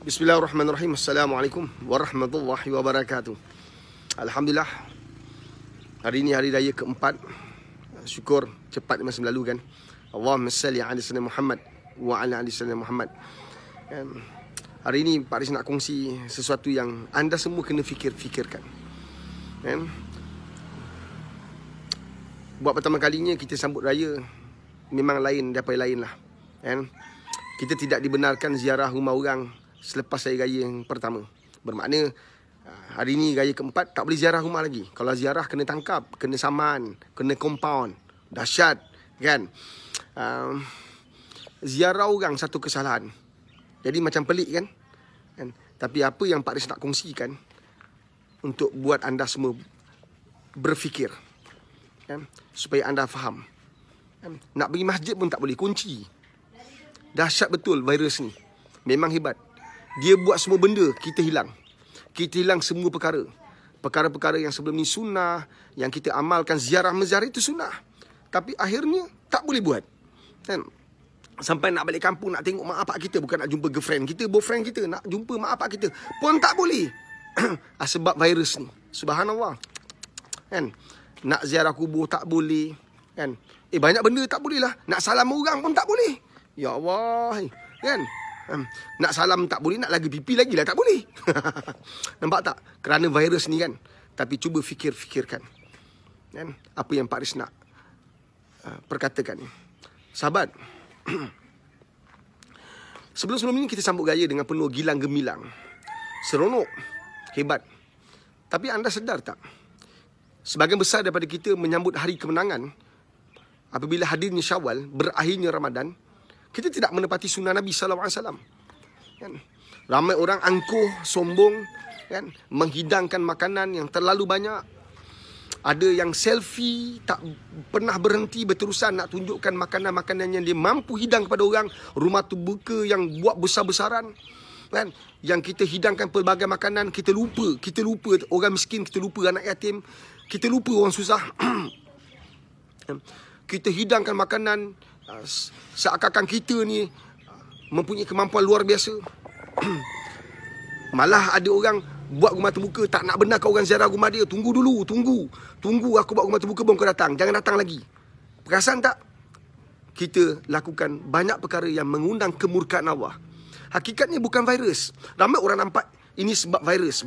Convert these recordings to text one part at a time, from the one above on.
Bismillahirrahmanirrahim. Assalamualaikum warahmatullahi wabarakatuh. Alhamdulillah, hari ini hari raya keempat. Syukur cepat masa lalu kan. Allahumma salli ala sayyidina Muhammad wa ala ali sayyidina Muhammad. Hari ini Pak Riz nak kongsi sesuatu yang anda semua kena fikirkan. Buat pertama kalinya kita sambut raya memang lain daripada lain lah. Kita tidak dibenarkan ziarah rumah orang selepas hari raya yang pertama. Bermakna hari ni raya keempat tak boleh ziarah rumah lagi. Kalau ziarah kena tangkap, kena saman, kena compound. Dahsyat kan. Ziarah orang satu kesalahan. Jadi macam pelik kan. Tapi apa yang Pak Riz nak kongsikan untuk buat anda semua berfikir supaya anda faham. Nak pergi masjid pun tak boleh, kunci. Dahsyat betul virus ni. Memang hebat. Dia buat semua benda, kita hilang. Kita hilang semua perkara. Perkara-perkara yang sebelum ni sunnah, yang kita amalkan, ziarah-meziarah itu sunnah. Tapi akhirnya tak boleh buat. Sampai nak balik kampung, nak tengok mak bapak kita, bukan nak jumpa girlfriend kita, boyfriend kita, nak jumpa mak bapak kita pun tak boleh. Sebab virus ni. Subhanallah. Nak ziarah kubur tak boleh. Banyak benda tak boleh lah. Nak salam orang pun tak boleh. Ya Allah. Nak salam tak boleh, nak lagi pipi lagi lah tak boleh. Nampak tak? Kerana virus ni kan. Tapi cuba fikirkan. Apa yang Pak Riz nak perkatakan. Sahabat, sebelum ni kita sambut raya dengan penuh gilang gemilang. Seronok. Hebat. Tapi anda sedar tak? Sebahagian besar daripada kita menyambut hari kemenangan apabila hadirnya Syawal, berakhirnya Ramadan, kita tidak menepati sunnah Nabi SAW. Ramai orang angkuh, sombong, menghidangkan makanan yang terlalu banyak. Ada yang selfie, tak pernah berhenti berterusan nak tunjukkan makanan-makanan yang dia mampu hidang kepada orang. Rumah tu buka yang buat besar-besaran. Yang kita hidangkan pelbagai makanan, kita lupa orang miskin, kita lupa anak yatim, kita lupa orang susah. Kita hidangkan makanan seakan-akan kita ni mempunyai kemampuan luar biasa. Malah ada orang buat rumah terbuka, tak nak benarkan orang ziarah rumah dia. Tunggu dulu, tunggu aku buat rumah terbuka baru kau datang. Jangan datang lagi. Perasan tak? Kita lakukan banyak perkara yang mengundang kemurkaan Allah. Hakikatnya bukan virus. Ramai orang nampak ini sebab virus.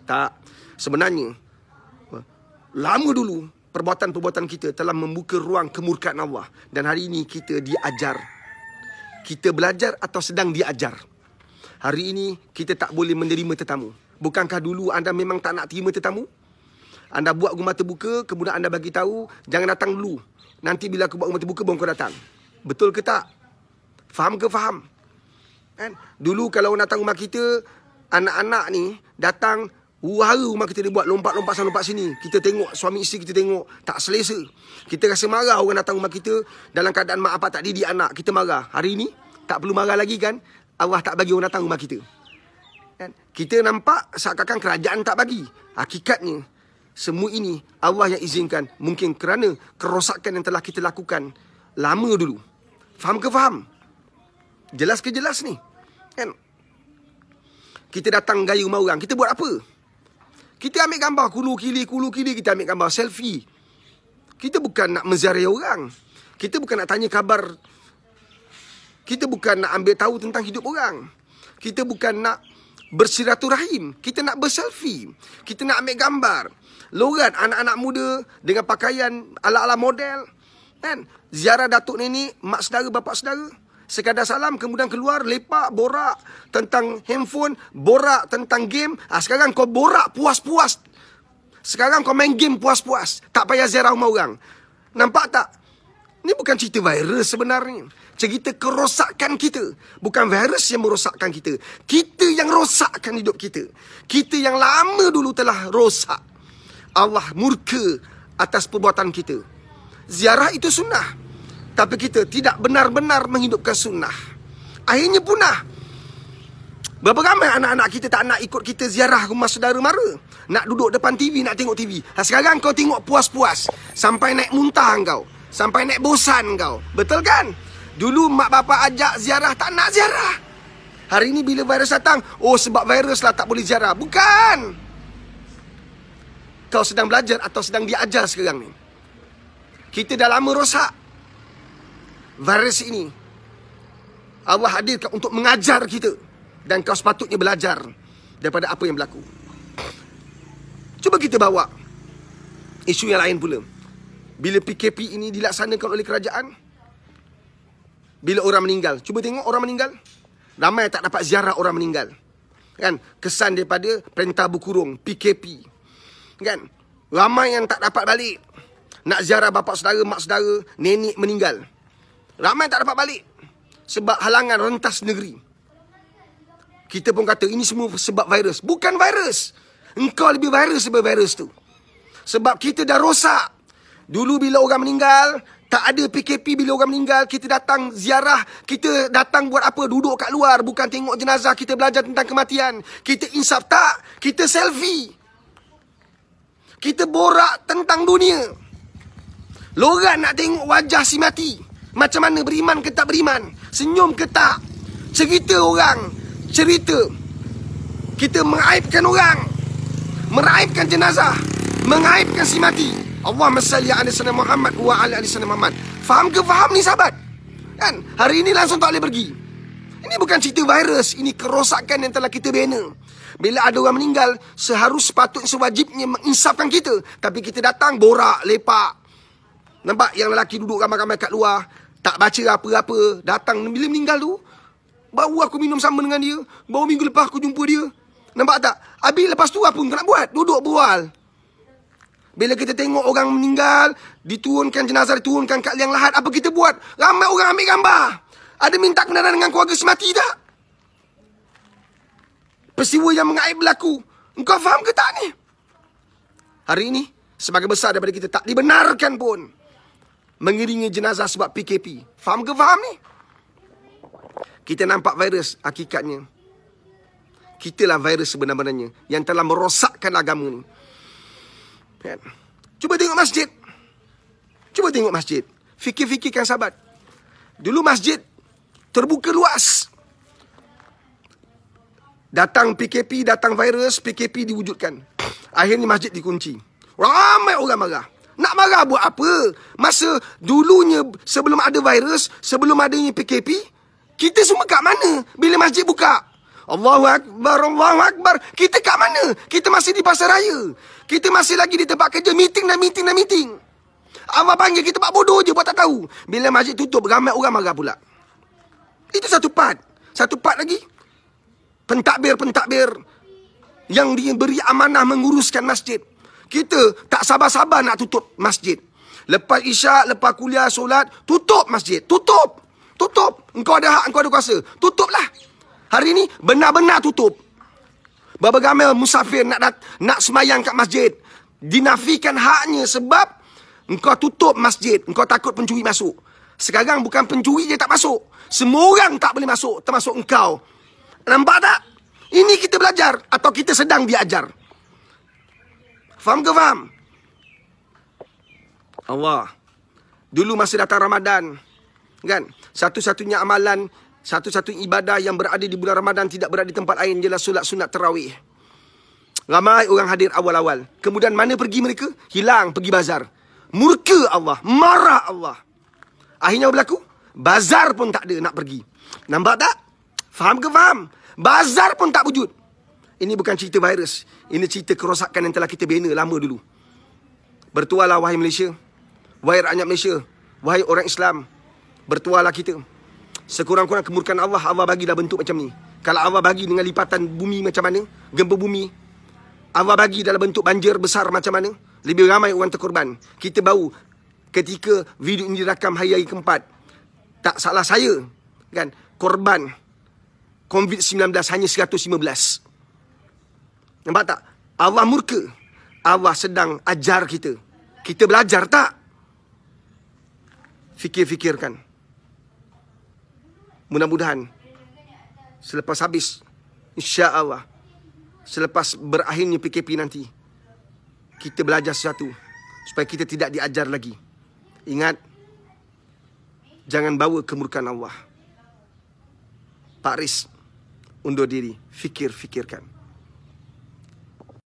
Tak. Sebenarnya lama dulu perbuatan-perbuatan kita telah membuka ruang kemurkaan Allah. Dan hari ini kita diajar. Kita belajar atau sedang diajar. Hari ini kita tak boleh menerima tetamu. Bukankah dulu anda memang tak nak terima tetamu? Anda buat rumah terbuka, kemudian anda bagi tahu, jangan datang dulu. Nanti bila aku buat rumah terbuka, baru kau datang. Betul ke tak? Faham ke faham? Dulu kalau orang datang rumah kita, anak-anak ni datang, wahara rumah kita dia buat lompat-lompat sana lompat sini. Kita tengok, suami isteri kita tengok, tak selesa. Kita rasa marah orang datang rumah kita dalam keadaan mak bapak tak didik anak. Kita marah. Hari ni tak perlu marah lagi kan? Allah tak bagi orang datang rumah kita. Kita nampak seakan-akan kerajaan tak bagi. Hakikatnya semua ini Allah yang izinkan. Mungkin kerana kerosakan yang telah kita lakukan lama dulu. Faham ke faham? Jelas ke jelas ni? Kita datang gaya rumah orang, kita buat apa? Kita ambil gambar kulu kili, kita ambil gambar selfie. Kita bukan nak menziarahi orang. Kita bukan nak tanya khabar. Kita bukan nak ambil tahu tentang hidup orang. Kita bukan nak bersiraturahim. Kita nak berselfie. Kita nak ambil gambar. Lorat anak-anak muda dengan pakaian ala-ala model. Ziarah datuk nenek, mak saudara, bapak saudara. Sekadar salam, kemudian keluar, lepak, borak tentang handphone, borak tentang game. Sekarang kau borak puas-puas. Sekarang kau main game puas-puas. Tak payah ziarah rumah orang. Nampak tak? Ini bukan cerita virus sebenarnya. Cerita kerosakan kita. Bukan virus yang merosakkan kita. Kita yang rosakkan hidup kita. Kita yang lama dulu telah rosak. Allah murka atas perbuatan kita. Ziarah itu sunnah. Tapi kita tidak benar-benar menghidupkan sunnah. Akhirnya punah. Berapa ramai anak-anak kita tak nak ikut kita ziarah rumah saudara mara. Nak duduk depan TV, nak tengok TV. Sekarang kau tengok puas-puas. Sampai naik muntah kau. Sampai naik bosan kau. Betul kan? Dulu mak bapak ajak ziarah, tak nak ziarah. Hari ini bila virus datang, oh sebab virus lah tak boleh ziarah. Bukan. Kau sedang belajar atau sedang diajar sekarang ni. Kita dah lama rosak. Virus ini Allah hadirkan untuk mengajar kita. Dan kau sepatutnya belajar daripada apa yang berlaku. Cuba kita bawa isu yang lain pula. Bila PKP ini dilaksanakan oleh kerajaan, bila orang meninggal, cuba tengok orang meninggal. Ramai tak dapat ziarah orang meninggal. Kan? Kesan daripada perintah berkurung, PKP. Kan? Ramai yang tak dapat balik. Nak ziarah bapa saudara, mak saudara, nenek meninggal. Ramai tak dapat balik. Sebab halangan rentas negeri. Kita pun kata ini semua sebab virus. Bukan virus. Engkau lebih virus sebab virus tu. Sebab kita dah rosak. Dulu bila orang meninggal, tak ada PKP. Bila orang meninggal, kita datang ziarah. Kita datang buat apa? Duduk kat luar. Bukan tengok jenazah. Kita belajar tentang kematian. Kita insaf. Tak. Kita selfie. Kita borak tentang dunia. Lorang nak tengok wajah si mati. Macam mana, beriman ke tak beriman? Senyum ke tak? Cerita orang. Cerita. Kita mengaibkan orang. Meraibkan jenazah. Mengaibkan si mati. Allahumma salli ala sayyidina Muhammad wa ala ali sayyidina Muhammad. Faham ke faham ni sahabat? Kan? Hari ini langsung tak boleh pergi. Ini bukan cerita virus. Ini kerosakan yang telah kita bina. Bila ada orang meninggal, sepatutnya sewajibnya menginsafkan kita. Tapi kita datang borak, lepak. Nampak yang lelaki duduk ramai-ramai kat luar. Tak baca apa-apa. Datang bila meninggal tu, baru aku minum sama dengan dia. Baru minggu lepas aku jumpa dia. Nampak tak? Habis lepas tu apa kau nak buat? Duduk berbual. Bila kita tengok orang meninggal, diturunkan jenazah, diturunkan kat liang lahat, apa kita buat? Ramai orang ambil gambar. Ada minta kebenaran dengan keluarga si mati tak? Peristiwa yang mengaib berlaku. Engkau faham ke tak ni? Hari ini, sebagai besar daripada kita tak dibenarkan pun mengiringi jenazah sebab PKP. Faham ke faham ni? Kita nampak virus, hakikatnya kitalah virus sebenar-benarnya yang telah merosakkan agama ni. Kan? Cuba tengok masjid. Cuba tengok masjid. Fikir-fikirkan sahabat. Dulu masjid terbuka luas. Datang PKP, datang virus, PKP diwujudkan. Akhirnya masjid dikunci. Ramai orang marah. Nak marah buat apa? Masa dulunya sebelum ada virus, sebelum adanya PKP, kita semua kat mana bila masjid buka? Allahu Akbar, Allahu Akbar. Kita kat mana? Kita masih di pasar raya. Kita masih lagi di tempat kerja. Meeting. Allah panggil kita buat bodoh je, buat tak tahu. Bila masjid tutup, ramai orang marah pula. Itu satu part. Satu part lagi. Pentadbir yang diberi amanah menguruskan masjid. Kita tak sabar-sabar nak tutup masjid. Lepas isyak, lepas kuliah, solat, tutup masjid. Tutup. Engkau ada hak, engkau ada kuasa. Tutuplah. Hari ini benar-benar tutup. Berapa ramai musafir nak semayang kat masjid. Dinafikan haknya sebab engkau tutup masjid. Engkau takut pencuri masuk. Sekarang bukan pencuri je tak masuk. Semua orang tak boleh masuk, termasuk engkau. Nampak tak? Ini kita belajar atau kita sedang diajar. Faham ke faham? Allah. Dulu masa datang Ramadan, kan? Satu-satunya amalan, satu-satunya ibadah yang berada di bulan Ramadan tidak berada di tempat lain ialah solat sunat tarawih. Ramai orang hadir awal-awal. Kemudian mana pergi mereka? Hilang, pergi bazar. Murka Allah, marah Allah. Akhirnya berlaku? Bazar pun tak ada nak pergi. Nampak tak? Faham ke faham? Bazar pun tak wujud. Ini bukan cerita virus. Ini cerita kerosakan yang telah kita bina lama dulu. Bertualah wahai Malaysia. Wahai rakyat Malaysia. Wahai orang Islam. Bertualah kita. Sekurang-kurang kemurkaan Allah, Allah bagi dah bentuk macam ni. Kalau Allah bagi dengan lipatan bumi macam mana, gempa bumi, Allah bagi dalam bentuk banjir besar macam mana, lebih ramai orang terkorban. Kita baru ketika video ini dirakam hari keempat, tak salah saya, kan, korban COVID-19 hanya 115. Nampak tak? Allah murka. Allah sedang ajar kita. Kita belajar tak? Fikir-fikirkan. Mudah-mudahan selepas habis, insya-Allah, selepas berakhirnya PKP nanti, kita belajar sesuatu supaya kita tidak diajar lagi. Ingat, jangan bawa kemurkaan Allah. Pak Riz, undur diri. Fikir-fikirkan.